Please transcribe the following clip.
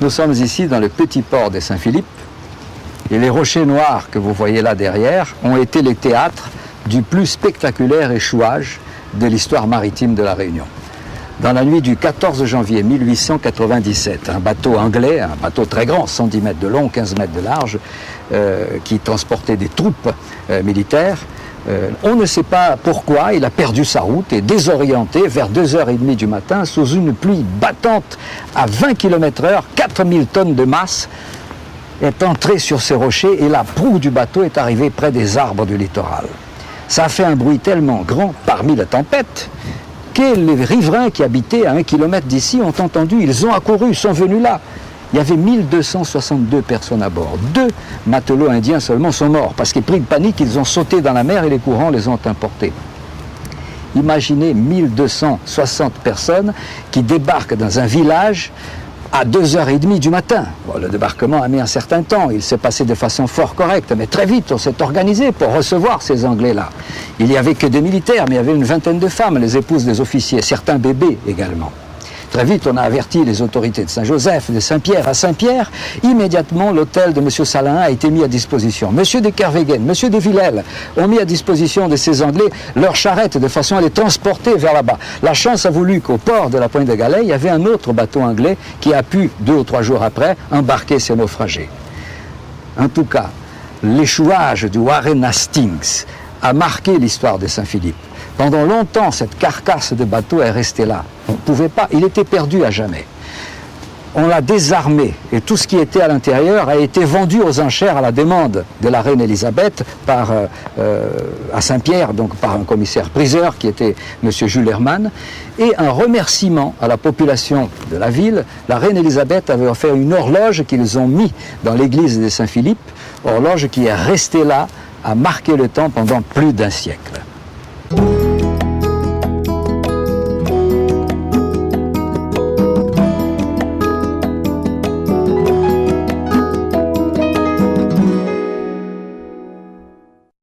Nous sommes ici dans le petit port de Saint-Philippe et les rochers noirs que vous voyez là derrière ont été les théâtres du plus spectaculaire échouage de l'histoire maritime de la Réunion. Dans la nuit du 14 janvier 1897, un bateau anglais, un bateau très grand, 110 mètres de long, 15 mètres de large, qui transportait des troupes militaires, on ne sait pas pourquoi, il a perdu sa route et désorienté vers 2h30 du matin, sous une pluie battante à 20 km/h, 4000 tonnes de masse, est entré sur ces rochers et la proue du bateau est arrivée près des arbres du littoral. Ça a fait un bruit tellement grand parmi la tempête que les riverains qui habitaient à 1 kilomètre d'ici ont entendu, ils ont accouru, sont venus là. Il y avait 1262 personnes à bord. 2 matelots indiens seulement sont morts parce qu'ils pris de panique, ils ont sauté dans la mer et les courants les ont emportés. Imaginez 1260 personnes qui débarquent dans un village à 2h30 du matin. Bon, le débarquement a mis un certain temps, il s'est passé de façon fort correcte, mais très vite on s'est organisé pour recevoir ces Anglais-là. Il n'y avait que des militaires, mais il y avait une vingtaine de femmes, les épouses des officiers, certains bébés également. Très vite, on a averti les autorités de Saint-Joseph, de Saint-Pierre. À Saint-Pierre, immédiatement, l'hôtel de M. Salahin a été mis à disposition. M. de Kervegen, M. de Villèle ont mis à disposition de ces Anglais leurs charrettes de façon à les transporter vers là-bas. La chance a voulu qu'au port de la Pointe de Galet, il y avait un autre bateau anglais qui a pu, 2 ou 3 jours après, embarquer ces naufragés. En tout cas, l'échouage du Warren Hastings a marqué l'histoire de Saint-Philippe. Pendant longtemps, cette carcasse de bateau est restée là. On ne pouvait pas, il était perdu à jamais. On l'a désarmé et tout ce qui était à l'intérieur a été vendu aux enchères à la demande de la reine Elisabeth à Saint-Pierre, donc par un commissaire-priseur qui était M. Jules Hermann. Et un remerciement à la population de la ville, la reine Elisabeth avait offert une horloge qu'ils ont mis dans l'église de Saint-Philippe, horloge qui est restée là, à marquer le temps pendant plus d'1 siècle.